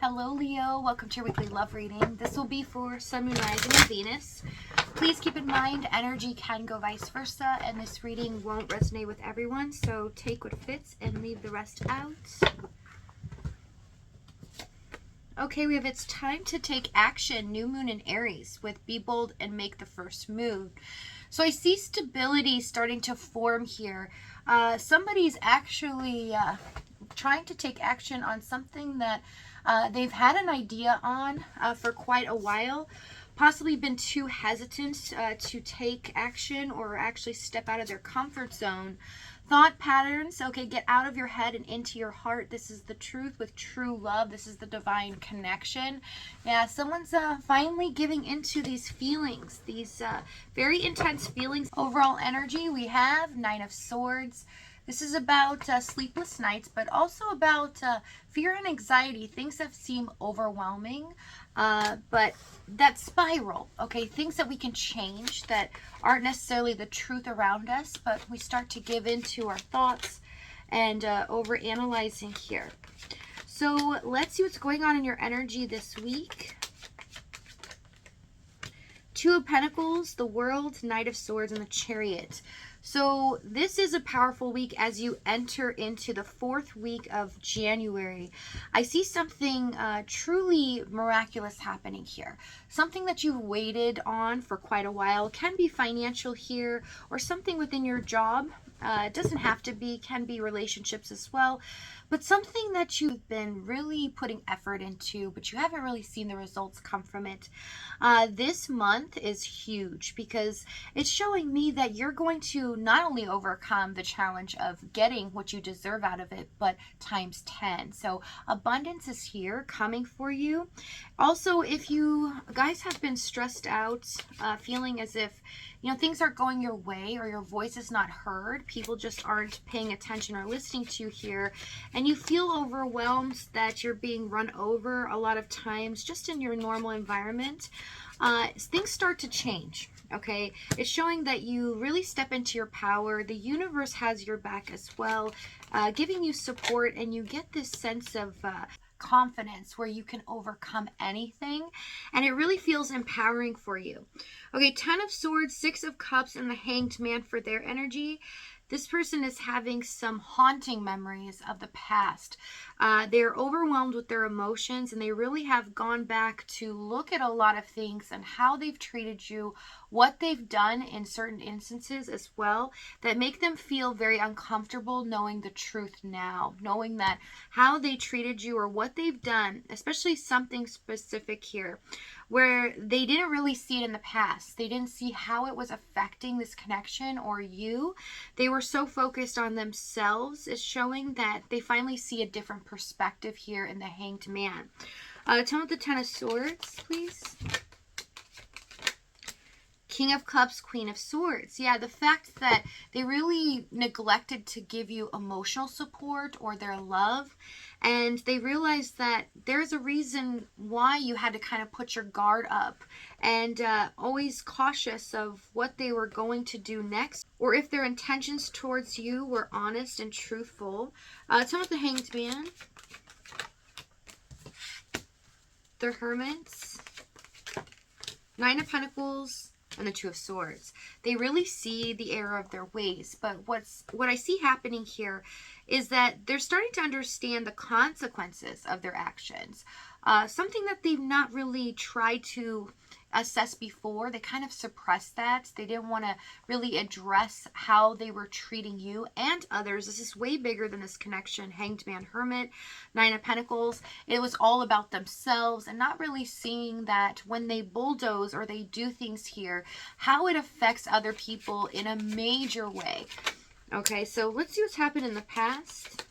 Hello Leo, welcome to your weekly love reading. This will be for Sun, Moon, Rising, and Venus. Please keep in mind energy can go vice versa, and this reading won't resonate with everyone, so take what fits and leave the rest out. Okay, we have it's time to take action, new moon in Aries, with be bold and make the first move. So I see stability starting to form here. Somebody's actually trying to take action on something that they've had an idea on for quite a while, possibly been too hesitant to take action or actually step out of their comfort zone. Thought patterns, okay, get out of your head and into your heart. This is the truth with true love. This is the divine connection. Yeah, someone's finally giving into these feelings, these very intense feelings. Overall energy, we have Nine of Swords. This is about sleepless nights, but also about fear and anxiety, things that seem overwhelming, but that spiral, okay, things that we can change that aren't necessarily the truth around us, but we start to give into our thoughts and over-analyzing here. So let's see what's going on in your energy this week. Two of Pentacles, the World, Knight of Swords, and the Chariot. So this is a powerful week as you enter into the 4th week of January. I see something truly miraculous happening here. Something that you've waited on for quite a while. It can be financial here or something within your job. It doesn't have to be, can be relationships as well. But something that you've been really putting effort into, but you haven't really seen the results come from it. This month is huge because it's showing me that you're going to not only overcome the challenge of getting what you deserve out of it, but times 10. So abundance is here coming for you. Also, if you guys have been stressed out, feeling as if things aren't going your way or your voice is not heard, people just aren't paying attention or listening to you here, and you feel overwhelmed that you're being run over a lot of times just in your normal environment, things start to change. Okay, it's showing that you really step into your power. The universe has your back as well, giving you support, and you get this sense of confidence where you can overcome anything, and it really feels empowering for you. Okay, 10 of Swords, 6 of Cups, and the Hanged Man for their energy. This person is having some haunting memories of the past. They're overwhelmed with their emotions, and they really have gone back to look at a lot of things and how they've treated you, what they've done in certain instances as well, that make them feel very uncomfortable knowing the truth now, knowing that how they treated you or what they've done, especially something specific here, where they didn't really see it in the past. They didn't see how it was affecting this connection or you. They were so focused on themselves, is showing that they finally see a different perspective here in the Hanged Man. Tell me the 10 of Swords, please. King of Cups, Queen of Swords. Yeah, the fact that they really neglected to give you emotional support or their love, and they realized that there's a reason why you had to kind of put your guard up and always cautious of what they were going to do next, or if their intentions towards you were honest and truthful. Tell me the Hanged Man. The Hermits. 9 of Pentacles. And the 2 of Swords. They really see the error of their ways, but what I see happening here is that they're starting to understand the consequences of their actions. Something that they've not really tried to assess before. They kind of suppressed that. They didn't want to really address how they were treating you and others. This is way bigger than this connection. Hanged Man, Hermit, 9 of Pentacles. It was all about themselves and not really seeing that when they bulldoze or they do things here, how it affects other people in a major way. Okay, so let's see what's happened in the past.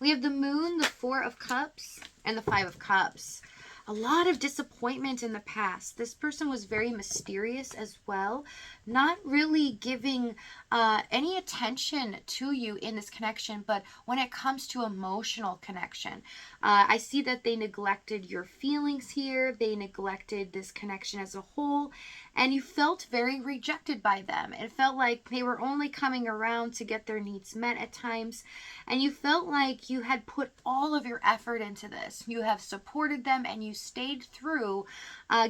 We have the Moon, the 4 of Cups, and the 5 of Cups. A lot of disappointment in the past. This person was very mysterious as well, not really giving any attention to you in this connection, but when it comes to emotional connection, I see that they neglected your feelings here. They neglected this connection as a whole, and you felt very rejected by them. It felt like they were only coming around to get their needs met at times, and you felt like you had put all of your effort into this. You have supported them and you stayed through,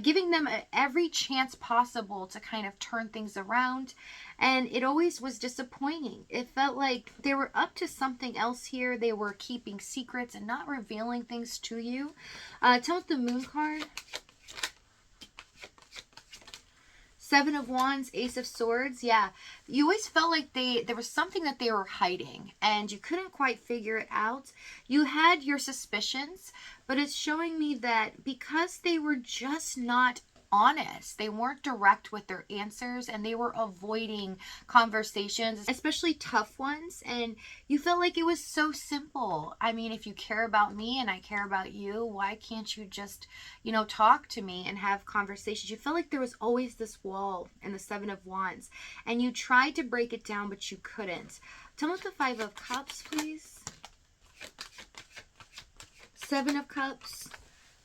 giving them every chance possible to kind of turn things around, and it always was disappointing. It felt like they were up to something else here. They were keeping secrets and not revealing things to you. Tell us the Moon card. Seven of Wands, Ace of Swords. Yeah, you always felt like there was something that they were hiding and you couldn't quite figure it out. You had your suspicions, but it's showing me that because they were just not honest, they weren't direct with their answers, and they were avoiding conversations, especially tough ones, and you felt like it was so simple. I mean, if you care about me and I care about you, why can't you just, talk to me and have conversations? You felt like there was always this wall in the Seven of Wands, and you tried to break it down, but you couldn't. Tell me what the Five of Cups, please. Seven of Cups,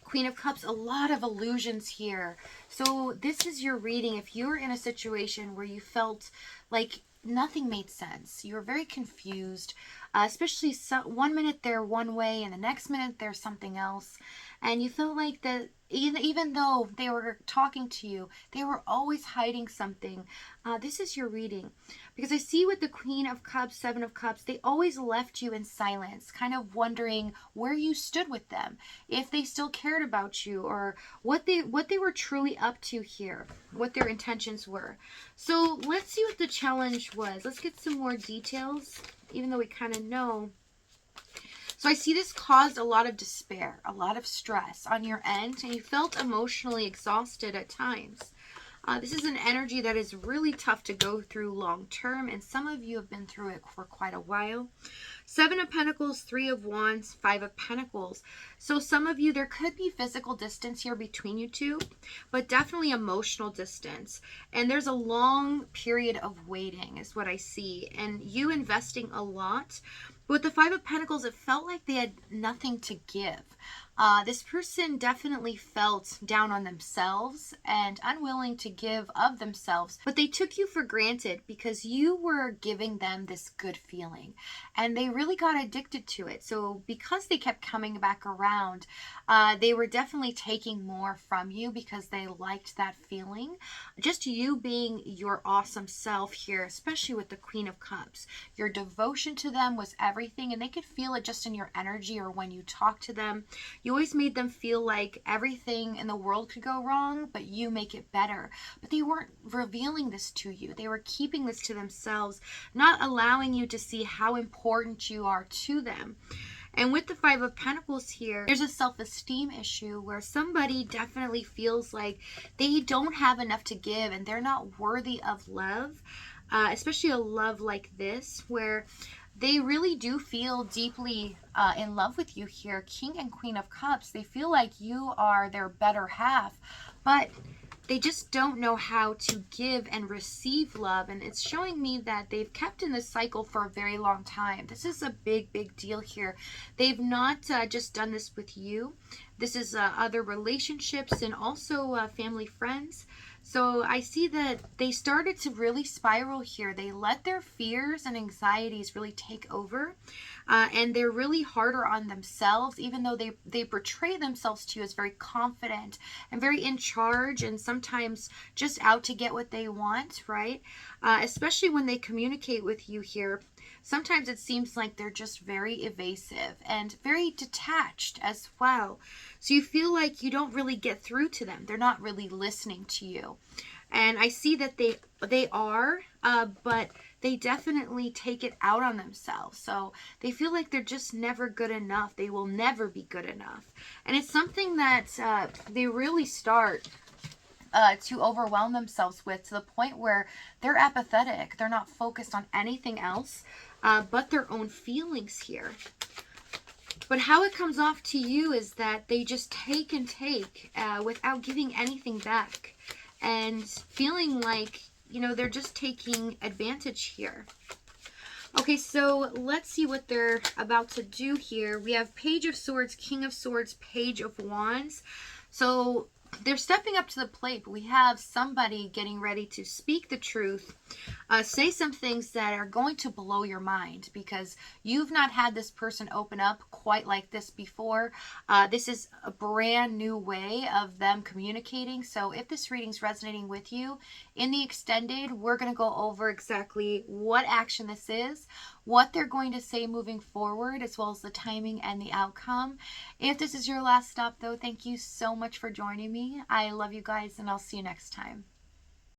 Queen of Cups, a lot of illusions here. So this is your reading. If you're in a situation where you felt like nothing made sense, you were very confused, especially one minute they're one way and the next minute there's something else, and you felt like that even though they were talking to you, they were always hiding something. This is your reading. Because I see with the Queen of Cups, Seven of Cups, they always left you in silence, kind of wondering where you stood with them, if they still cared about you, or what they were truly up to here, what their intentions were. So let's see what the challenge was. Let's get some more details, even though we kind of know. So I see this caused a lot of despair, a lot of stress on your end, and you felt emotionally exhausted at times. This is an energy that is really tough to go through long term, and some of you have been through it for quite a while. Seven of Pentacles, Three of Wands, Five of Pentacles. So some of you, there could be physical distance here between you two, but definitely emotional distance. And there's a long period of waiting is what I see, and you investing a lot. But with the Five of Pentacles, it felt like they had nothing to give. This person definitely felt down on themselves and unwilling to give of themselves, but they took you for granted because you were giving them this good feeling, and they really got addicted to it. So because they kept coming back around, they were definitely taking more from you because they liked that feeling. Just you being your awesome self here, especially with the Queen of Cups. Your devotion to them was everything, and they could feel it just in your energy or when you talk to them. You always made them feel like everything in the world could go wrong, but you make it better. But they weren't revealing this to you. They were keeping this to themselves, not allowing you to see how important you are to them. And with the Five of Pentacles here, there's a self-esteem issue where somebody definitely feels like they don't have enough to give and they're not worthy of love, especially a love like this where they really do feel deeply in love with you here. King and Queen of Cups, they feel like you are their better half, but they just don't know how to give and receive love. And it's showing me that they've kept in this cycle for a very long time. This is a big, big deal here. They've not just done this with you. This is other relationships and also family, friends. So I see that they started to really spiral here. They let their fears and anxieties really take over. And they're really harder on themselves, even though they portray themselves to you as very confident and very in charge and sometimes just out to get what they want, right? Especially when they communicate with you here. Sometimes it seems like they're just very evasive and very detached as well. So you feel like you don't really get through to them. They're not really listening to you. And I see that they are, but they definitely take it out on themselves. So they feel like they're just never good enough. They will never be good enough. And it's something that they really start to overwhelm themselves with, to the point where they're apathetic. They're not focused on anything else but their own feelings here. But how it comes off to you is that they just take and take without giving anything back, and feeling like, they're just taking advantage here. Okay, so let's see what they're about to do here. We have Page of Swords, King of Swords, Page of Wands. So they're stepping up to the plate, but we have somebody getting ready to speak the truth, say some things that are going to blow your mind, because you've not had this person open up quite like this before. This is a brand new way of them communicating. So if this reading's resonating with you, in the extended, we're going to go over exactly what action this is, what they're going to say moving forward, as well as the timing and the outcome. If this is your last stop, though, thank you so much for joining me. I love you guys, and I'll see you next time.